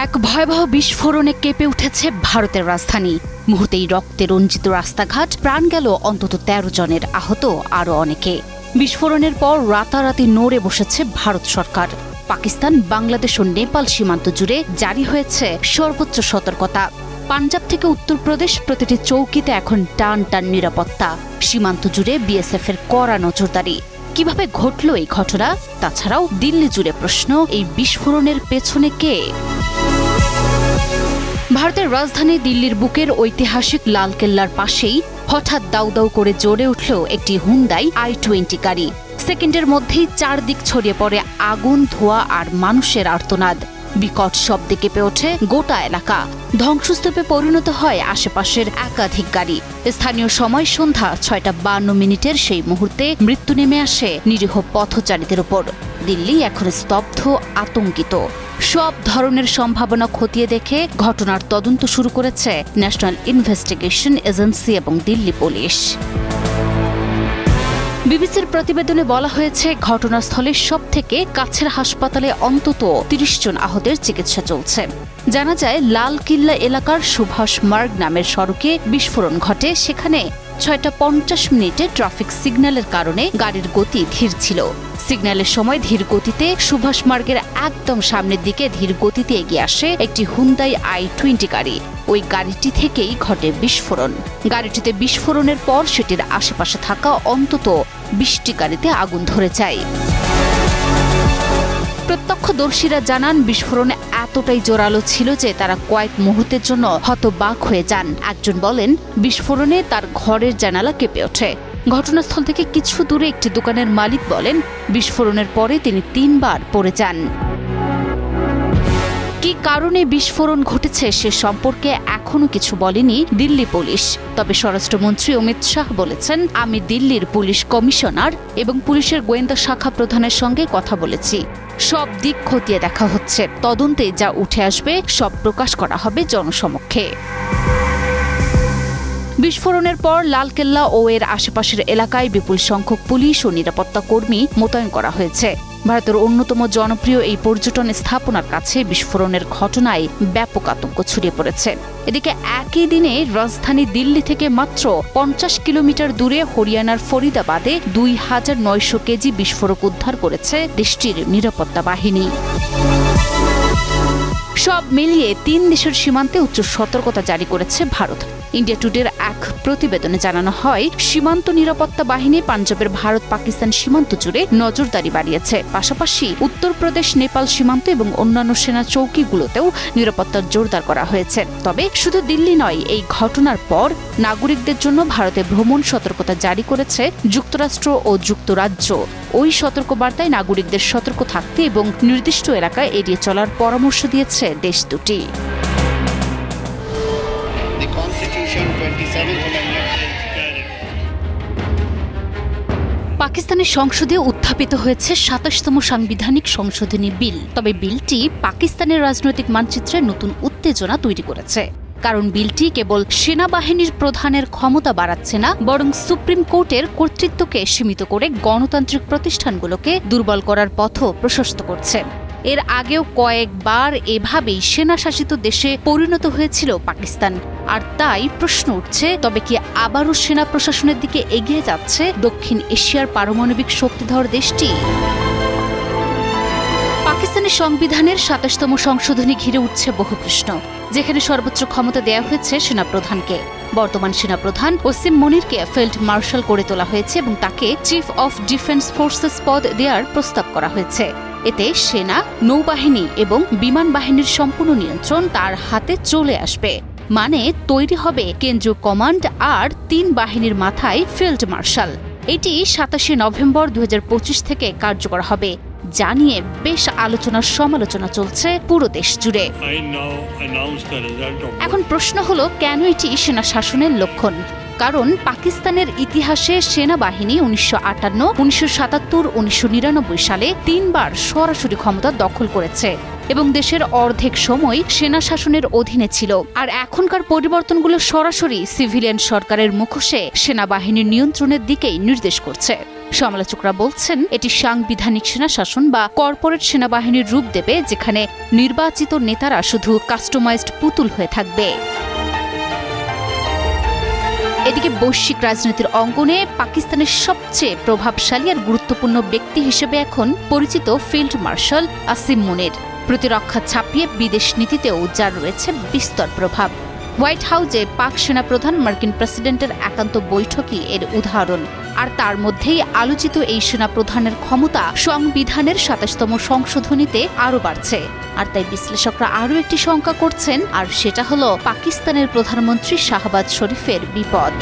এক ভয়াবহ বিস্ফোরণে কেঁপে উঠেছে ভারতের রাজধানী। মুহূর্তেই রক্তে রঞ্জিত রাস্তাঘাট, প্রাণ গেল অন্তত ১৩ জনের, আহত আরও অনেকে। বিস্ফোরণের পর রাতারাতি নড়ে বসেছে ভারত সরকার। পাকিস্তান, বাংলাদেশ ও নেপাল সীমান্ত জুড়ে জারি হয়েছে সর্বোচ্চ সতর্কতা। পাঞ্জাব থেকে উত্তরপ্রদেশ, প্রতিটি চৌকিতে এখন টান টান নিরাপত্তা। সীমান্ত জুড়ে বিএসএফ এর কড়া নজরদারি। কিভাবে ঘটল এই ঘটনা? তাছাড়াও দিল্লি জুড়ে প্রশ্ন, এই বিস্ফোরণের পেছনে কে? ভারতের রাজধানী দিল্লির বুকের ঐতিহাসিক লালকেল্লার পাশেই হঠাৎ দাউ দাউ করে জ্বলে উঠল একটি হুন্দাই i20 গাড়ি। সেকেন্ডের মধ্যেই চারদিক ছড়িয়ে পড়ে আগুন, ধোঁয়া আর মানুষের আর্তনাদ। বিকট শব্দে কেঁপে ওঠে গোটা এলাকা। ধ্বংসস্তূপে পরিণত হয় আশেপাশের একাধিক গাড়ি। স্থানীয় সময় সন্ধ্যা ৬টা ৫২ সেই মুহূর্তে মৃত্যু নেমে আসে নিরীহ পথচারীদের উপর। দিল্লি এখন স্তব্ধ, আতঙ্কিত। সব ধরনের সম্ভাবনা খতিয়ে দেখে ঘটনার তদন্ত শুরু করেছে ন্যাশনাল ইনভেস্টিগেশন এজেন্সি এবং দিল্লি পুলিশ। বিবিসির প্রতিবেদনে বলা হয়েছে, ঘটনাস্থলের সবথেকে কাছের হাসপাতালে অন্তত ৩০ জন আহতের চিকিৎসা চলছে। জানা যায়, লালকিল্লা সুভাষ মার্গ নামের সড়কে বিস্ফোরণ ঘটে। সেখানে ৬টা ৫০ ট্রাফিক সিগন্যালের কারণে গাড়ির গতি ধীর ছিল। সিগন্যালের সময় ধীর গতিতে সুভাষ মার্গের একদম সামনের দিকে ধীর গতিতে এগিয়ে আসে একটি হুন্দাই i20 গাড়ি। ওই গাড়িটি থেকেই ঘটে বিস্ফোরণ। গাড়িটিতে বিস্ফোরণের পর সেটির আশেপাশে থাকা অন্তত ২০টি গাড়িতে আগুন ধরে যায়। প্রত্যক্ষদর্শীরা জানান, বিস্ফোরণ এতটাই জোরালো ছিল যে তারা কয়েক মুহূর্তের জন্য হতবাক হয়ে যান। একজন বলেন, বিস্ফোরণে তার ঘরের জানালা কেঁপে ওঠে। ঘটনাস্থল থেকে কিছু দূরে একটি দোকানের মালিক বলেন, বিস্ফোরণের পরে তিনি ৩ বার পড়ে যান। কি কারণে বিস্ফোরণ ঘটেছে সে সম্পর্কে এখনো কিছু বলেনি দিল্লি পুলিশ। তবে স্বরাষ্ট্রমন্ত্রী অমিত শাহ বলেছেন, আমি দিল্লির পুলিশ কমিশনার এবং পুলিশের গোয়েন্দা শাখা প্রধানের সঙ্গে কথা বলেছি। সব দিক খতিয়ে দেখা হচ্ছে। তদন্তে যা উঠে আসবে সব প্রকাশ করা হবে জনসমক্ষে। বিস্ফোরণের পর লালকেল্লা ও এর আশেপাশের এলাকায় বিপুল সংখ্যক পুলিশ ও নিরাপত্তা কর্মী মোতায়েন করা হয়েছে। ভারতের অন্যতম জনপ্রিয় এই পর্যটন স্থাপনার কাছে বিস্ফোরণের ঘটনায় ব্যাপক আতঙ্ক ছড়িয়ে পড়েছে। এদিকে একই দিনে রাজধানী দিল্লি থেকে মাত্র ৫০ কিলোমিটার দূরে হরিয়ানার ফরিদাবাদে ২৯০০ কেজি বিস্ফোরক উদ্ধার করেছে দেশটির নিরাপত্তা বাহিনী। সব মিলিয়ে ৩ দেশের সীমান্তে উচ্চ সতর্কতা জারি করেছে ভারত। ইন্ডিয়া টুডের এক প্রতিবেদনে জানানো হয়, সীমান্ত নিরাপত্তা বাহিনী পাঞ্জাবের ভারত পাকিস্তান সীমান্ত জুড়ে নজরদারি বাড়িয়েছে। পাশাপাশি উত্তরপ্রদেশ নেপাল সীমান্ত এবং অন্যান্য সেনা চৌকিগুলোতেও নিরাপত্তা জোরদার করা হয়েছে। তবে শুধু দিল্লি নয়, এই ঘটনার পর নাগরিকদের জন্য ভারতে ভ্রমণ সতর্কতা জারি করেছে যুক্তরাষ্ট্র ও যুক্তরাজ্য। ওই সতর্কবার্তায় নাগরিকদের সতর্ক থাকতে এবং নির্দিষ্ট এলাকায় এড়িয়ে চলার পরামর্শ দিয়েছে দেশ দুটি। পাকিস্তানের সংসদে উত্থাপিত হয়েছে ২৭তম সাংবিধানিক সংশোধনী বিল। তবে বিলটি পাকিস্তানের রাজনৈতিক মানচিত্রে নতুন উত্তেজনা তৈরি করেছে। কারণ বিলটি কেবল সেনাবাহিনীর প্রধানের ক্ষমতা বাড়াচ্ছে না, বরং সুপ্রিম কোর্টের কর্তৃত্বকে সীমিত করে গণতান্ত্রিক প্রতিষ্ঠানগুলোকে দুর্বল করার পথও প্রশস্ত করছে। এর আগেও কয়েকবার এভাবেই সেনাশাসিত দেশে পরিণত হয়েছিল পাকিস্তান। আর তাই প্রশ্ন উঠছে, তবে কি আবারও সেনা প্রশাসনের দিকে এগিয়ে যাচ্ছে দক্ষিণ এশিয়ার পারমাণবিক শক্তিধর দেশটি? পাকিস্তানের সংবিধানের ২৭তম সংশোধনী ঘিরে উঠছে বহু প্রশ্ন, যেখানে সর্বোচ্চ ক্ষমতা দেয়া হয়েছে সেনাপ্রধানকে। বর্তমান সেনাপ্রধান ওসিম মনিরকে ফিল্ড মার্শাল করে তোলা হয়েছে এবং তাকে চিফ অফ ডিফেন্স ফোর্সেস পদ দেওয়ার প্রস্তাব করা হয়েছে। এতে সেনা, নৌবাহিনী এবং বিমান বাহিনীর সম্পূর্ণ নিয়ন্ত্রণ তার হাতে চলে আসবে। মানে তৈরি হবে কেন্দ্রীয় কমান্ড আর ৩ বাহিনীর মাথায় ফিল্ড মার্শাল। এটি ২৭শে নভেম্বর ২০২৫ থেকে কার্যকর হবে, যা নিয়ে বেশ আলোচনা সমালোচনা চলছে পুরো দেশ জুড়ে। এখন প্রশ্ন হলো, কেন এটি সেনা শাসনের লক্ষণ? কারণ পাকিস্তানের ইতিহাসে সেনাবাহিনী ১৯৫৮, ১৯৭৭, ১৯৯৯ সালে ৩ বার সরাসরি ক্ষমতা দখল করেছে এবং দেশের অর্ধেক সময় সেনা শাসনের অধীনে ছিল। আর এখনকার পরিবর্তনগুলো সরাসরি সিভিলিয়ান সরকারের মুখোশে সেনাবাহিনীর নিয়ন্ত্রণের দিকেই নির্দেশ করছে। সমালোচকরা বলছেন এটি সাংবিধানিক সেনা শাসন বা কর্পোরেট সেনাবাহিনীর রূপ দেবে, যেখানে নির্বাচিত নেতারা শুধু কাস্টমাইজড পুতুল হয়ে থাকবে। এদিকে বৈশ্বিক রাজনীতির অঙ্গনে পাকিস্তানের সবচেয়ে প্রভাবশালী আর গুরুত্বপূর্ণ ব্যক্তি হিসেবে এখন পরিচিত ফিল্ড মার্শাল আসিম মুনির প্রতিরক্ষা ছাপিয়ে বিদেশ নীতিতেও যার রয়েছে বিস্তর প্রভাব। হোয়াইট হাউসে পাক সেনাপ্রধান মার্কিন প্রেসিডেন্টের একান্ত বৈঠকই এর উদাহরণ। আর তার মধ্যেই আলোচিত এই সেনাপ্রধানের ক্ষমতা সংবিধানের ২৭তম সংশোধনীতে আরও বাড়ছে। আর তাই বিশ্লেষকরা আরও একটি শঙ্কা করছেন, আর সেটা হলো পাকিস্তানের প্রধানমন্ত্রী শাহবাজ শরীফের বিপদ।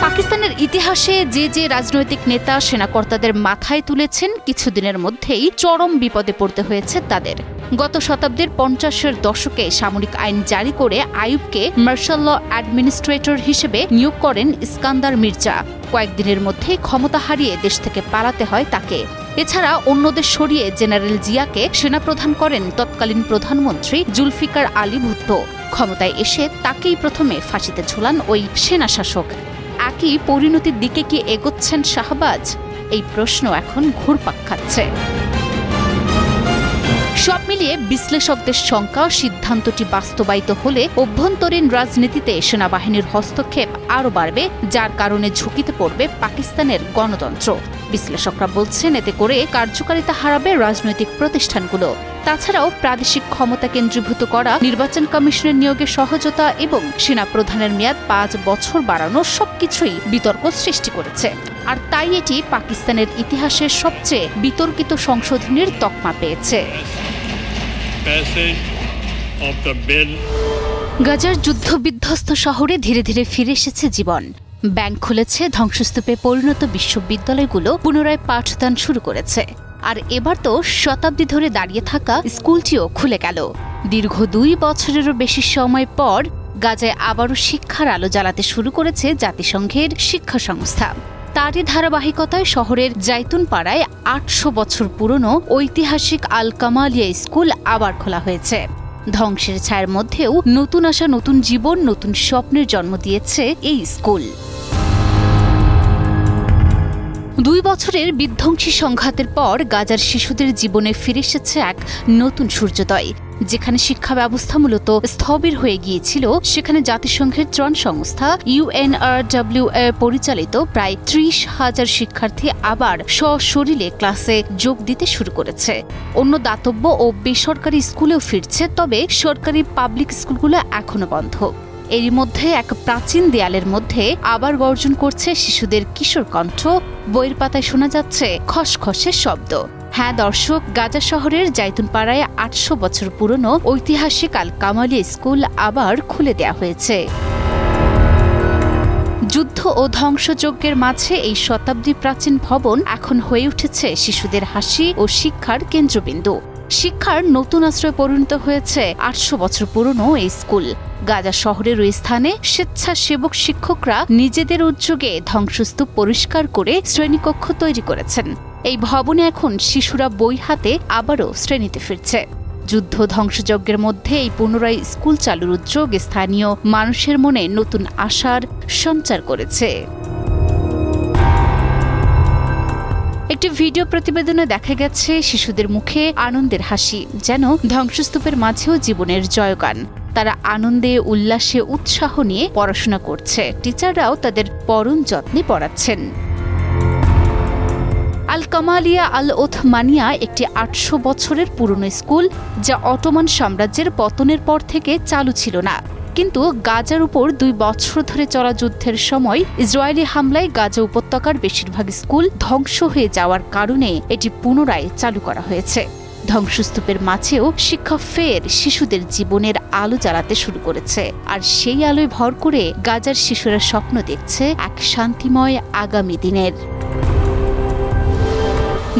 পাকিস্তানের ইতিহাসে যে রাজনৈতিক নেতা সেনাকর্তাদের মাথায় তুলেছেন, কিছুদিনের মধ্যেই চরম বিপদে পড়তে হয়েছে তাদের। গত শতাব্দীর ৫০-এর দশকে সামরিক আইন জারি করে আইয়ুবকে মার্শাল ল অ্যাডমিনিস্ট্রেটর হিসেবে নিয়োগ করেন ইস্কান্দার মির্জা। কয়েকদিনের মধ্যেই ক্ষমতা হারিয়ে দেশ থেকে পালাতে হয় তাকে। এছাড়া অন্যদের সরিয়ে জেনারেল জিয়াকে সেনাপ্রধান করেন তৎকালীন প্রধানমন্ত্রী জুলফিকার আলী ভুট্টো। ক্ষমতায় এসে তাকেই প্রথমে ফাঁসিতে ঝোলান ওই সেনা শাসক। একই পরিণতির দিকে কি এগোচ্ছেন শাহবাজ? এই প্রশ্ন এখন ঘুরপাক খাচ্ছে। সব মিলিয়ে বিশ্লেষকদের শঙ্কা, সিদ্ধান্তটি বাস্তবায়িত হলে অভ্যন্তরীণ রাজনীতিতে সেনাবাহিনীর হস্তক্ষেপ আরও বাড়বে, যার কারণে ঝুঁকিতে পড়বে পাকিস্তানের গণতন্ত্র। বিশ্লেষকরা বলছেন এতে করে কার্যকারিতা হারাবে রাজনৈতিক প্রতিষ্ঠানগুলো। তাছাড়াও প্রাদেশিক ক্ষমতা কেন্দ্রীভূত করা, নির্বাচন কমিশনের নিয়োগে সহজতা এবং সেনাপ্রধানের মেয়াদ ৫ বছর বাড়ানো সবকিছুই বিতর্ক সৃষ্টি করেছে। আর তাই এটি পাকিস্তানের ইতিহাসের সবচেয়ে বিতর্কিত সংশোধনীর তকমা পেয়েছে। গাজার যুদ্ধবিধ্বস্ত শহরে ধীরে ধীরে ফিরে এসেছে জীবন। ব্যাংক খুলেছে, ধ্বংসস্তূপে পরিণত বিশ্ববিদ্যালয়গুলো পুনরায় পাঠদান শুরু করেছে। আর এবার তো শতাব্দী ধরে দাঁড়িয়ে থাকা স্কুলটিও খুলে গেল। দীর্ঘ ২ বছরেরও বেশি সময় পর গাজায় আবারও শিক্ষার আলো জ্বালাতে শুরু করেছে জাতিসংঘের শিক্ষা সংস্থা। তারই ধারাবাহিকতায় শহরের জাইতুন পাড়ায় ৮০০ বছর পুরনো ঐতিহাসিক আল কামালিয়া স্কুল আবার খোলা হয়েছে। ধ্বংসের ছায়ার মধ্যেও নতুন আশা, নতুন জীবন, নতুন স্বপ্নের জন্ম দিয়েছে এই স্কুল। ২ বছরের বিধ্বংসী সংঘাতের পর গাজার শিশুদের জীবনে ফিরে এসেছে এক নতুন সূর্যোদয়। যেখানে শিক্ষা ব্যবস্থা মূলত স্থবির হয়ে গিয়েছিল, সেখানে জাতিসংঘের ত্রাণ সংস্থা UNRWA পরিচালিত প্রায় ৩০,০০০ শিক্ষার্থী আবার সশরীরে ক্লাসে যোগ দিতে শুরু করেছে। অন্য দাতব্য ও বেসরকারি স্কুলেও ফিরছে, তবে সরকারি পাবলিক স্কুলগুলো এখনো বন্ধ। এরই মধ্যে এক প্রাচীন দেয়ালের মধ্যে আবার গর্জন করছে শিশুদের কিশোর কণ্ঠ। বইয়ের পাতায় শোনা যাচ্ছে খসখসে শব্দ। হ্যাঁ দর্শক, গাজা শহরের জাইতুন পাড়ায় ৮০০ বছর পুরনো ঐতিহাসিক আল কামালিয়া স্কুল আবার খুলে দেয়া হয়েছে। যুদ্ধ ও ধ্বংসযজ্ঞের মাঝে এই শতাব্দী প্রাচীন ভবন এখন হয়ে উঠেছে শিশুদের হাসি ও শিক্ষার কেন্দ্রবিন্দু। শিক্ষার নতুন আশ্রয় পরিণত হয়েছে ৮০০ বছর পুরনো এই স্কুল। গাজা শহরের ওই স্থানে স্বেচ্ছাসেবক শিক্ষকরা নিজেদের উদ্যোগে ধ্বংসস্তূপ পরিষ্কার করে শ্রেণীকক্ষ তৈরি করেছেন। এই ভবনে এখন শিশুরা বই হাতে আবারও শ্রেণীতে ফিরছে। যুদ্ধ ধ্বংসযজ্ঞের মধ্যে এই পুনরায় স্কুল চালুর উদ্যোগ স্থানীয় মানুষের মনে নতুন আশার সঞ্চার করেছে। একটি ভিডিও প্রতিবেদনে দেখা গেছে শিশুদের মুখে আনন্দের হাসি, যেন ধ্বংসস্তূপের মাঝেও জীবনের জয়গান। তারা আনন্দে, উল্লাসে, উৎসাহ নিয়ে পড়াশোনা করছে। টিচাররাও তাদের পরম যত্নে পড়াচ্ছেন। আল কামালিয়া আল ওথমানিয়া একটি ৮০০ বছরের পুরনো স্কুল, যা অটোমান সাম্রাজ্যের পতনের পর থেকে চালু ছিল না। কিন্তু গাজার উপর ২ বছর ধরে চলা যুদ্ধের সময় ইসরায়েলি হামলায় গাজা উপত্যকার বেশিরভাগ স্কুল ধ্বংস হয়ে যাওয়ার কারণে এটি পুনরায় চালু করা হয়েছে। ধ্বংসস্তূপের মাঝেও শিক্ষা ফের শিশুদের জীবনের আলো জ্বালাতে শুরু করেছে। আর সেই আলোয় ভর করে গাজার শিশুরা স্বপ্ন দেখছে এক শান্তিময় আগামী দিনের।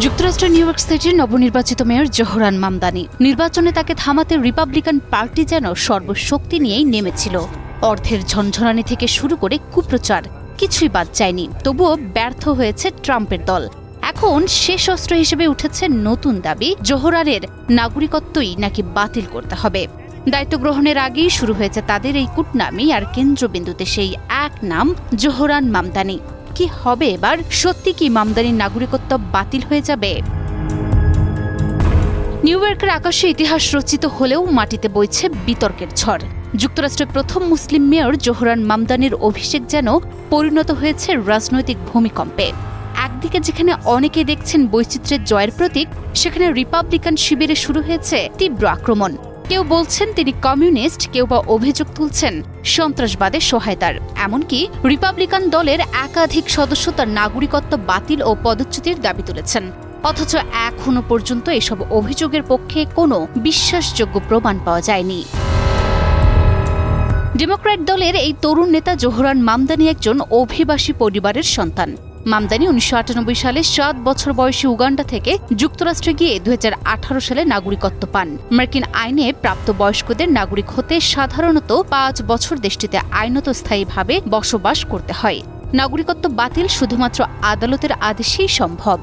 যুক্তরাষ্ট্রের নিউ ইয়র্ক সিটির নবনির্বাচিত মেয়র জোহরান মামদানি। নির্বাচনে তাকে থামাতে রিপাবলিকান পার্টি যেন সর্বশক্তি নিয়েই নেমেছিল। অর্থের ঝনঝনানি থেকে শুরু করে কুপ্রচার কিছুই বাদ যায়নি, তবুও ব্যর্থ হয়েছে ট্রাম্পের দল। এখন শেষ অস্ত্র হিসেবে উঠেছে নতুন দাবি, জোহরানের নাগরিকত্বই নাকি বাতিল করতে হবে। দায়িত্ব গ্রহণের আগেই শুরু হয়েছে তাদের এই কূটনামি, আর কেন্দ্রবিন্দুতে সেই এক নাম, জোহরান মামদানি। কি হবে এবার? সত্যি কি মামদানির নাগরিকত্ব বাতিল হয়ে যাবে? নিউ ইয়র্কের আকাশে ইতিহাস রচিত হলেও মাটিতে বইছে বিতর্কের ঝড়। যুক্তরাষ্ট্রের প্রথম মুসলিম মেয়র জোহরান মামদানির অভিষেক যেন পরিণত হয়েছে রাজনৈতিক ভূমিকম্পে। একদিকে যেখানে অনেকে দেখছেন বৈচিত্র্যের জয়ের প্রতীক, সেখানে রিপাবলিকান শিবিরে শুরু হয়েছে তীব্র আক্রমণ। কেউ বলছেন তিনি কমিউনিস্ট, কেউ বা অভিযোগ তুলছেন সন্ত্রাসবাদের সহায়তার। এমনকি রিপাবলিকান দলের একাধিক সদস্য তার নাগরিকত্ব বাতিল ও পদচ্যুতির দাবি তুলেছেন। অথচ এখনো পর্যন্ত এসব অভিযোগের পক্ষে কোনো বিশ্বাসযোগ্য প্রমাণ পাওয়া যায়নি। ডেমোক্র্যাট দলের এই তরুণ নেতা জোহরান মামদানি একজন অভিবাসী পরিবারের সন্তান। মামদানি 1998 সালে 7 বছর বয়সী উগান্ডা থেকে যুক্তরাষ্ট্রে গিয়ে 2018 সালে নাগরিকত্ব পান। মার্কিন আইনে প্রাপ্তবয়স্কদের নাগরিক হতে সাধারণত 5 বছর দেশটিতে আইনত স্থায়ীভাবে বসবাস করতে হয়। নাগরিকত্ব বাতিল শুধুমাত্র আদালতের আদেশেই সম্ভব।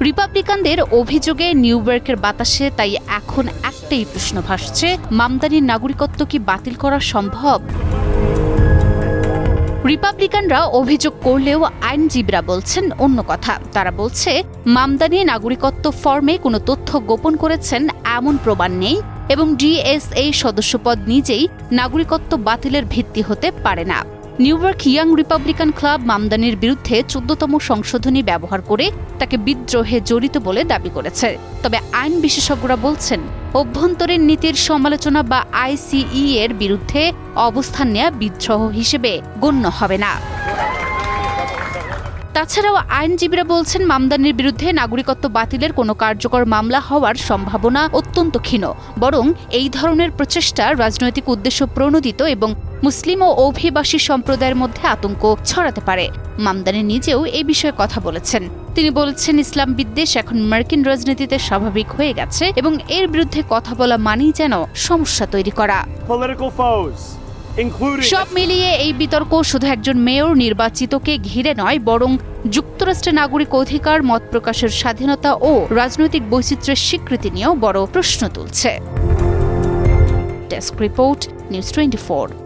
রিপাবলিকানদের অভিযোগে নিউ ইয়র্কের বাতাসে তাই এখন একটাই প্রশ্ন ভাসছে, মামদানির নাগরিকত্ব কি বাতিল করা সম্ভব? রিপাবলিকানরা অভিযোগ করলেও আইনজীবীরা বলছেন অন্য কথা। তারা বলছে, মামদানি নাগরিকত্ব ফর্মে কোনো তথ্য গোপন করেছেন এমন প্রমাণ নেই এবং ডিএসএ সদস্যপদ নিজেই নাগরিকত্ব বাতিলের ভিত্তি হতে পারে না। New York young Republican club মামদানির বিরুদ্ধে 14তম সংশোধনী ব্যবহার করে তাকে বিদ্রোহে জড়িত বলে দাবি করেছে। তবে আইন বিশেষজ্ঞরা বলছেন, অভ্যন্তরীণ নীতির সমালোচনা বা আইসিই এর বিরুদ্ধে অবস্থান নেওয়া বিদ্রোহ হিসেবে গণ্য হবে না। তাছাড়াও আইনজীবীরা বলছেন, মামদানির বিরুদ্ধে নাগরিকত্ব বাতিলের কোনো কার্যকর মামলা হওয়ার সম্ভাবনা অত্যন্ত ক্ষীণ। বরং এই ধরনের প্রচেষ্টা রাজনৈতিক উদ্দেশ্য প্রণোদিত এবং মুসলিম ও অভিবাসী সম্প্রদায়ের মধ্যে আতঙ্ক ছড়াতে পারে। মামদানি নিজেও এই বিষয়ে কথা বলেছেন। তিনি বলেছেন, ইসলাম বিদ্বেষ এখন মার্কিন রাজনীতিতে স্বাভাবিক হয়ে গেছে এবং এর বিরুদ্ধে কথা বলা মানেই যেন সমস্যা তৈরি করা। সব মিলিয়ে এই বিতর্ক শুধু একজন মেয়র নির্বাচিতকে ঘিরে নয়, বরং যুক্তরাষ্ট্রের নাগরিক অধিকার, মত প্রকাশের স্বাধীনতা ও রাজনৈতিক বৈচিত্র্যের স্বীকৃতি নিয়েও বড় প্রশ্ন তুলছে। Desk report, news 24।